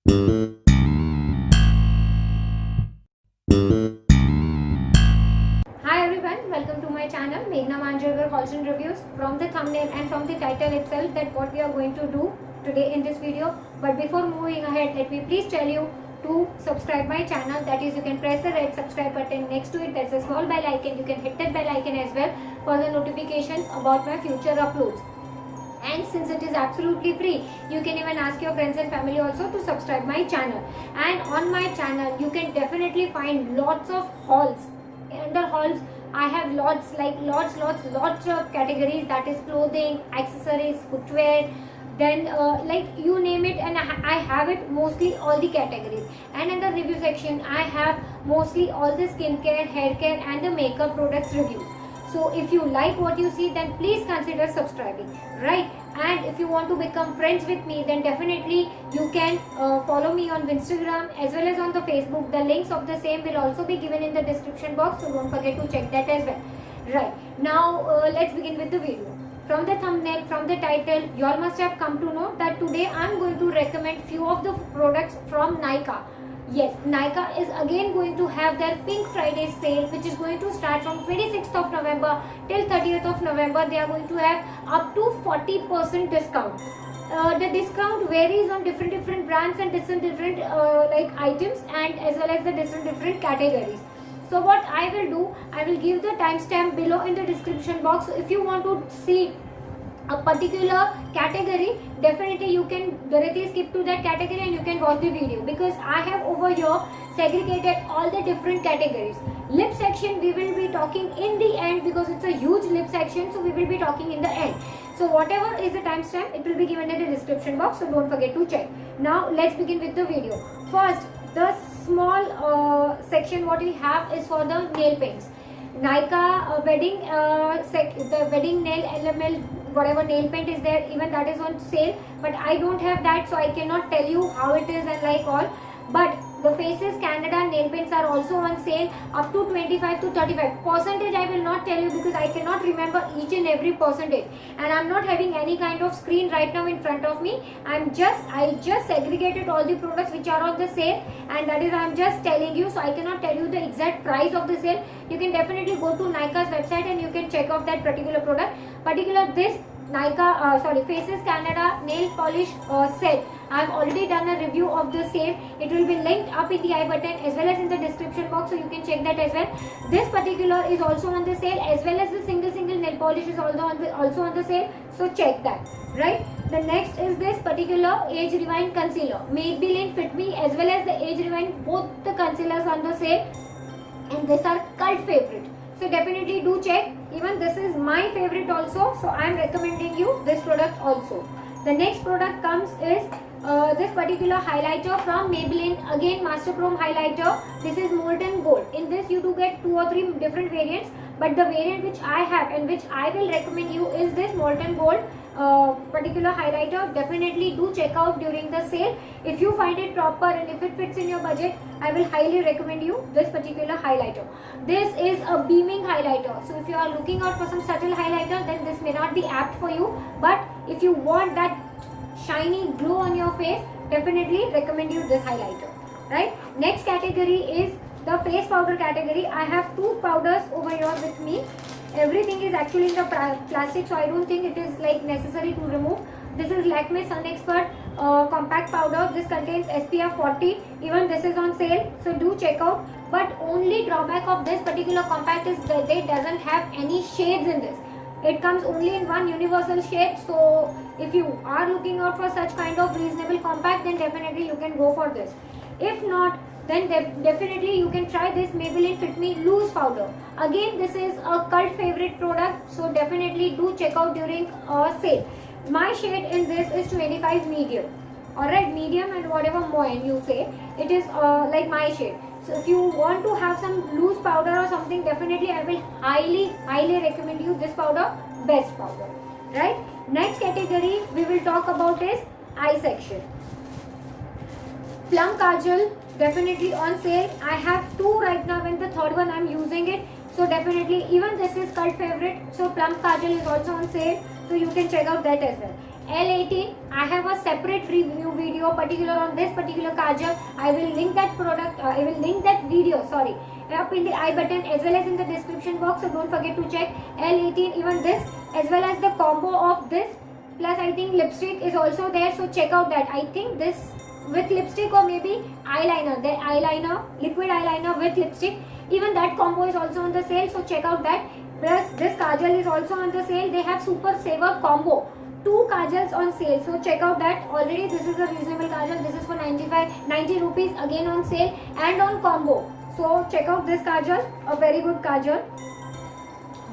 Hi everyone, welcome to my channel Meghna Manjregar Hauls and Reviews. From the thumbnail and from the title itself that what we are going to do today in this video. But before moving ahead, let me please tell you to subscribe my channel. That is, you can press the red subscribe button next to it. There's a small bell icon. You can hit that bell icon as well for the notifications about my future uploads. And since it is absolutely free, you can even ask your friends and family also to subscribe my channel. And on my channel you can definitely find lots of hauls. Under hauls I have lots of categories, that is clothing, accessories, footwear, then like you name it, and I have it mostly all the categories. And in the review section I have mostly all the skincare, hair care and the makeup products reviews. So if you like what you see, then please consider subscribing, right? And if you want to become friends with me, then definitely you can follow me on Instagram as well as on the Facebook. The links of the same will also be given in the description box, so don't forget to check that as well. Right, now let's begin with the video. From the thumbnail, from the title, you all must have come to know that today I am going to recommend few of the products from Nykaa. Yes, Nykaa is again going to have their Pink Friday sale, which is going to start from 26th of November till 30th of November. They are going to have up to 40% discount. The discount varies on different brands and different like items, and as well as the different categories. So what I will do, I will give the timestamp below in the description box. So if you want to see a particular category, definitely you can directly skip to that category and you can watch the video, because I have over here segregated all the different categories. Lip section we will be talking in the end, because it's a huge lip section, so we will be talking in the end. So whatever is the timestamp, it will be given in the description box, so don't forget to check. Now let's begin with the video. First, the small section what we have is for the nail paints. Nykaa wedding the wedding nail LML, whatever nail paint is there, even that is on sale, but I don't have that, so I cannot tell you how it is and like all. But the Faces Canada nail paints are also on sale up to 25 to 35 percentage. I will not tell you because I cannot remember each and every percentage, and I'm not having any kind of screen right now in front of me. I just segregated all the products which are on the sale, and that is I'm just telling you, so I cannot tell you the exact price of the sale. You can definitely go to Nykaa's website and you can check off that particular product. This Nykaa Faces Canada nail polish set, I have already done a review of the same. It will be linked up in the I button as well as in the description box, so you can check that as well. This particular is also on the sale, as well as the single nail polish is also on the sale, so check that. Right, the next is this particular Age Rewind concealer, Maybelline Fit Me as well as the Age Rewind, both the concealers on the sale, and these are cult favorite, so definitely do check. Even this is my favorite also, so I am recommending you this product also. The next product comes is this particular highlighter from Maybelline, again Master Chrome highlighter. This is Molten Gold. In this you do get 2 or 3 different variants, but the variant which I have and which I will recommend you is this Molten Gold particular highlighter. Definitely do check out during the sale. If you find it proper and if it fits in your budget, I will highly recommend you this particular highlighter. This is a beaming highlighter, so if you are looking out for some subtle highlighter, then this may not be apt for you, but if you want that shiny glow on your face, definitely recommend you this highlighter. Right, next category is the face powder category. I have 2 powders over here with me. Everything is actually in the plastic, so I don't think it is like necessary to remove. This is Lakme Sun Expert compact powder. This contains SPF 40. Even this is on sale, so do check out. But only drawback of this particular compact is that it doesn't have any shades in this. It comes only in one universal shade, so if you are looking out for such kind of reasonable compact, then definitely you can go for this. If not, then definitely you can try this Maybelline Fit Me loose powder. Again, this is a cult favorite product, so definitely do check out during sale. My shade in this is 25 medium. Alright, medium and whatever more you say, it is like my shade. So if you want to have some loose powder or something, definitely I will highly recommend you this powder, best powder. Right, next category we will talk about is eye section. Plum Kajal, definitely on sale. I have 2 right now and the third one I am using it. So definitely, even this is cult favorite. So Plum Kajal is also on sale, so you can check out that as well. L18. I have a separate review video particular on this particular kajal. I will link that product, I will link that video, sorry, up in the I button as well as in the description box. So don't forget to check L18, even this as well as the combo of this. Plus I think lipstick is also there. So check out that. I think this with lipstick or maybe eyeliner, the eyeliner, liquid eyeliner with lipstick. Even that combo is also on the sale. So check out that. Plus this kajal is also on the sale. They have super saver combo. 2 kajals on sale. So check out that. Already this is a reasonable kajal. This is for 90 rupees again on sale and on combo. So check out this kajal. A very good kajal.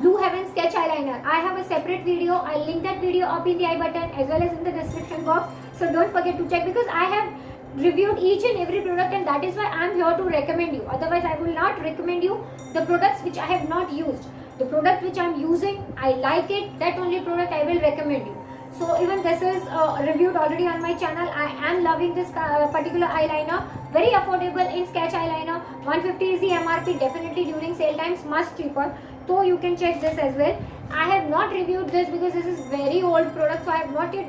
Blue Heaven Sketch Eyeliner. I have a separate video. I'll link that video up in the I button as well as in the description box. So don't forget to check, because I have reviewed each and every product, and that is why I am here to recommend you. Otherwise I will not recommend you the products which I have not used. The product which I am using, I like it, that only product I will recommend you. So even this is reviewed already on my channel. I am loving this particular eyeliner. Very affordable in sketch eyeliner. 150 is the MRP. Definitely during sale times much cheaper. So you can check this as well. I have not reviewed this because this is very old product, so I have not yet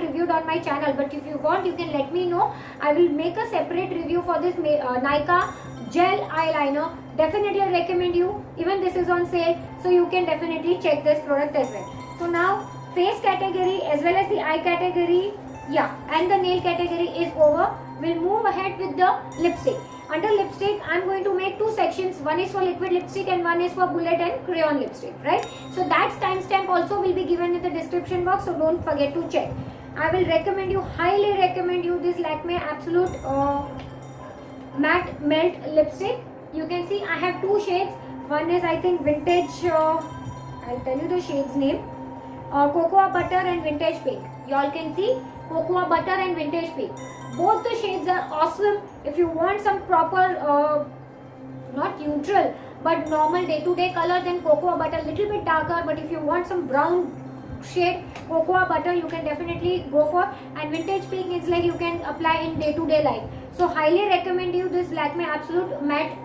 reviewed on my channel. But if you want, you can let me know. I will make a separate review for this Nykaa gel eyeliner. Definitely I recommend you. Even this is on sale, so you can definitely check this product as well. So now face category as well as the eye category, yeah, and the nail category is over. We'll move ahead with the lipstick. Under lipstick, I'm going to make 2 sections. One is for liquid lipstick and one is for bullet and crayon lipstick, right? So that's timestamp also will be given in the description box, so don't forget to check. I will recommend you, highly recommend you, this Lakme Absolute Matte Melt Lipstick. You can see I have 2 shades. One is I think vintage, I'll tell you the shade's name. Cocoa Butter and Vintage Pink. You all can see Cocoa Butter and Vintage Pink. Both the shades are awesome. If you want some proper, not neutral, but normal day-to-day color, then Cocoa Butter, little bit darker. But if you want some brown shade, Cocoa Butter you can definitely go for. And Vintage Pink is like you can apply in day-to-day life. So highly recommend you this Lakme Absolute Matte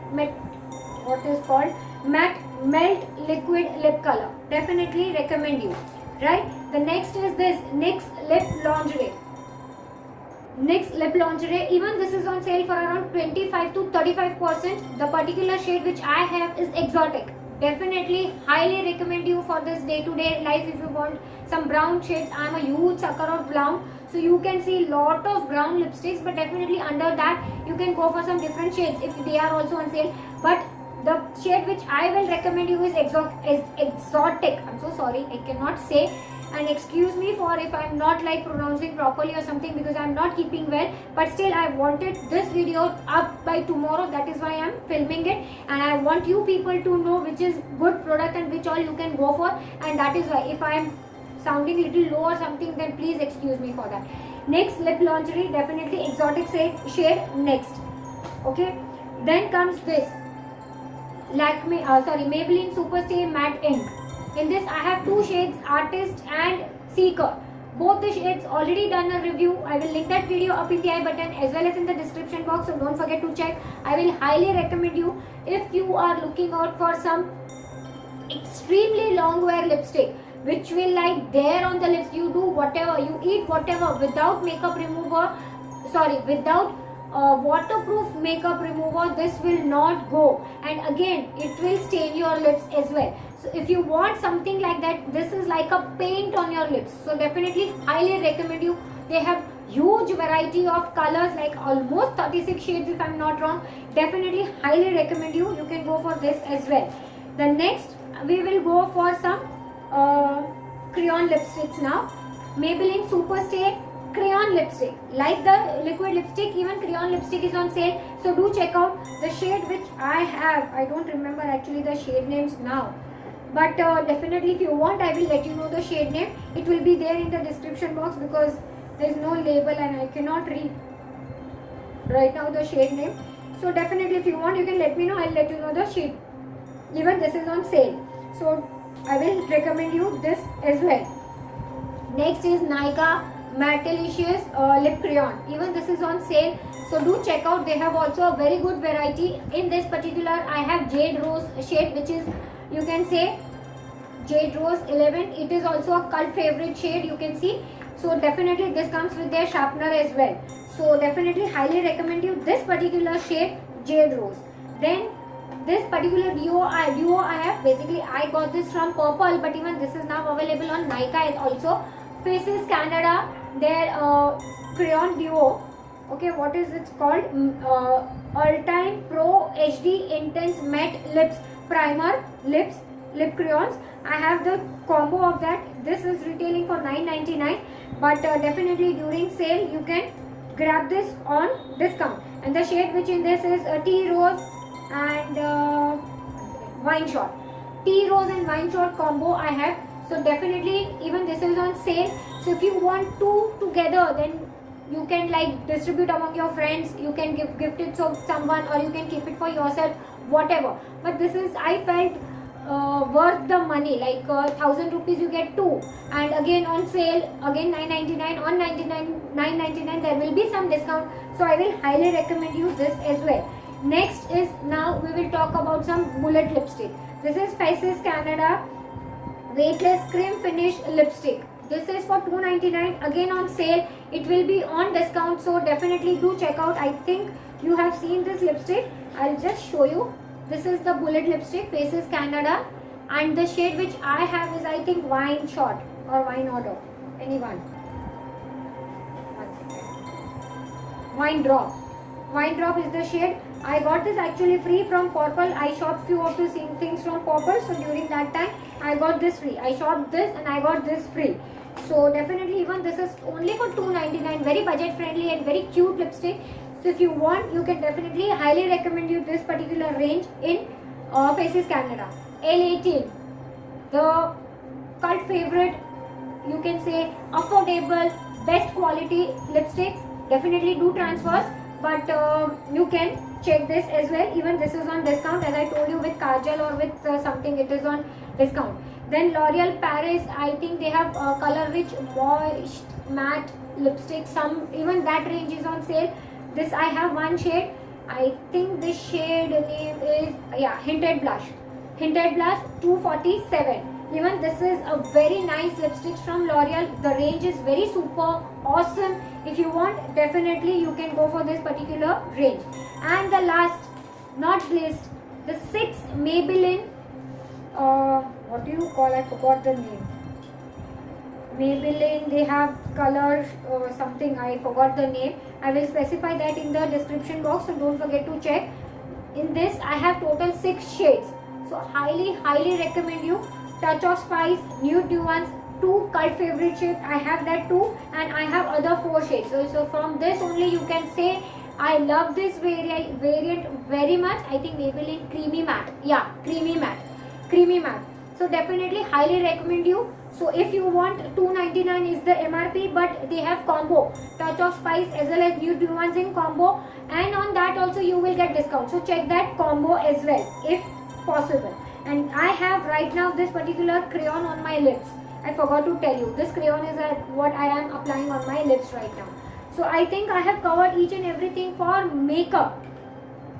what is called Matte Melt Liquid Lip Color. Definitely recommend you. Right? The next is this NYX Lip Lingerie. NYX Lip Lingerie. Even this is on sale for around 25 to 35%. The particular shade which I have is Exotic. Definitely highly recommend you for this day-to-day life. If you want some brown shades, I am a huge sucker of brown. So you can see lot of brown lipsticks, but definitely under that you can go for some different shades if they are also on sale. But the shade which I will recommend you is Exotic. I'm so sorry, I cannot say, and excuse me for if I'm not like pronouncing properly or something, because I'm not keeping well. But still I wanted this video up by tomorrow. That is why I'm filming it, and I want you people to know which is good product and which all you can go for. And that is why if I'm sounding little low or something, then please excuse me for that. NYX Lip Lingerie, definitely Exotic shade next. Okay, then comes this Maybelline Superstay Matte Ink. In this I have 2 shades, Artist and Seeker. Both the shades already done a review. I will link that video up in the I button as well as in the description box, so don't forget to check. I will highly recommend you if you are looking out for some extremely long wear lipstick which will like there on the lips. You do whatever, you eat whatever without makeup remover, without waterproof makeup remover, this will not go, and again it will stain your lips as well. So if you want something like that, this is like a paint on your lips. So definitely highly recommend you. They have huge variety of colors, like almost 36 shades if I'm not wrong. Definitely highly recommend you. You can go for this as well. The next we will go for some crayon lipsticks now. Maybelline Superstay Crayon Lipstick. Like the liquid lipstick, even crayon lipstick is on sale. So do check out the shade which I have. I don't remember actually the shade names now. But definitely if you want, I will let you know the shade name. It will be there in the description box because there is no label and I cannot read right now the shade name. So definitely if you want, you can let me know. I'll let you know the shade. Even this is on sale. So I will recommend you this as well. Next is Nykaa Mattelicious Lip Crayon. Even this is on sale. So do check out. They have also a very good variety. In this particular, I have Jade Rose shade, which is, you can say, Jade Rose 11. It is also a cult favorite shade. You can see So definitely this comes with their sharpener as well. So definitely highly recommend you this particular shade, Jade Rose. Then this particular duo I have, basically I got this from Purple, but even this is now available on Nykaa and also Faces Canada, their crayon duo. Okay, what is it called? All Time Pro HD Intense Matte Lips Primer Lips Lip Crayons. I have the combo of that. This is retailing for $9.99, but definitely during sale you can grab this on discount. And the shade which in this is Tea Rose and Wine Shot. Tea Rose and Wine Shot combo I have. So definitely even this is on sale. So if you want two together, then you can like distribute among your friends, you can gift it to someone, or you can keep it for yourself, whatever. But this is, I felt, worth the money. Like 1000 rupees you get two, and again on sale again 9.99, on 9.99 there will be some discount. So I will highly recommend you this as well. Next is, now we will talk about some bullet lipstick. This is Faces Canada Weightless Cream Finish Lipstick. This is for $2.99, again on sale. It will be on discount, so definitely do check out. I think you have seen this lipstick. I'll just show you. This is the bullet lipstick, Faces Canada, and the shade which I have is, I think, Wine Shot or Wine Order. Anyone? One second. Wine Drop. Wine Drop is the shade. I got this actually free from Purple. I shopped few of the same things from Purple, so during that time I got this free. I shopped this and I got this free. So definitely even this is only for $2.99, very budget friendly and very cute lipstick. So if you want, you can definitely highly recommend you this particular range in Faces Canada. L18, the cult favorite, you can say affordable, best quality lipstick. Definitely do transfers, but you can check this as well. Even this is on discount, as I told you, with Kajal or with something, it is on discount. Then L'Oreal Paris, I think they have color rich moist matte lipstick. Some even that range is on sale. This I have one shade. I think this shade name is Hinted Blush. Hinted Blush 247. Even this is a very nice lipstick from L'Oreal. The range is very super awesome. If you want, definitely you can go for this particular range. And the last, not least, the 6 Maybelline. What do you call? I forgot the name. Maybelline, they have color something, I forgot the name. I will specify that in the description box, so don't forget to check. In this I have total 6 shades, so highly recommend you. Touch of Spice, Nude Nuance, 2 cult favorite shades, I have that too, and I have other 4 shades. So from this only you can say I love this variant very much. I think Maybelline Creamy Matte, Creamy Matte. So definitely highly recommend you. So if you want, $2.99 is the MRP, but they have combo, Touch of Spice as well as Nude Nuance in combo, and on that also you will get discount. So check that combo as well if possible. And I have right now this particular crayon on my lips. I forgot to tell you, this crayon is what I am applying on my lips right now. So I think I have covered each and everything for makeup.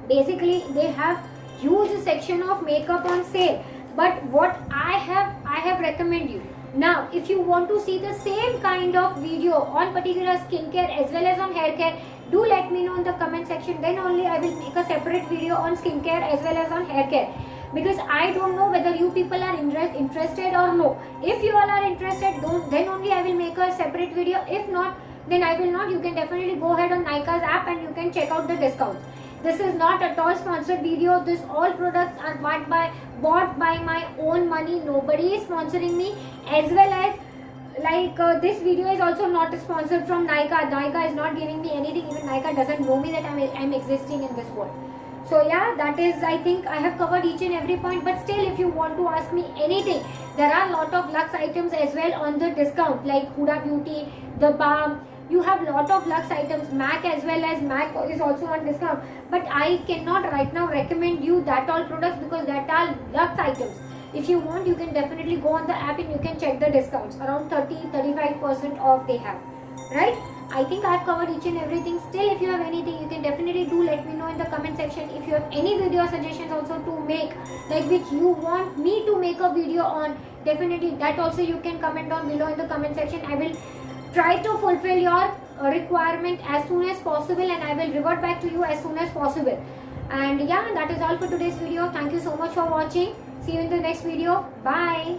Basically they have huge section of makeup on sale, but what I have recommend you. Now if you want to see the same kind of video on particular skincare as well as on hair care, do let me know in the comment section. Then only I will make a separate video on skincare as well as on hair care, because I don't know whether you people are interested or no. If you all are interested, then only I will make a separate video. If not, then I will not. You can definitely go ahead on Nykaa's app and you can check out the discounts. This is not at all sponsored video. This all products are bought by my own money. Nobody is sponsoring me, as well as this video is also not sponsored from Nykaa. Nykaa is not giving me anything. Even Nykaa doesn't know me that I'm existing in this world. So yeah, that is, I think I have covered each and every point. But still, if you want to ask me anything, there are a lot of luxe items as well on the discount, like Huda Beauty, The Balm. You have lot of luxe items. MAC as well as MAC is also on discount, but I cannot right now recommend you that all products because that are luxe items. If you want, you can definitely go on the app and you can check the discounts. Around 30-35% off they have, right? I think I have covered each and everything. Still, if you have anything, you can definitely do let me know in the comment section. If you have any video suggestions also to make, like which you want me to make a video on, definitely that also you can comment down below in the comment section. I will try to fulfill your requirement as soon as possible, and I will revert back to you as soon as possible. And yeah, that is all for today's video. Thank you so much for watching. See you in the next video. Bye.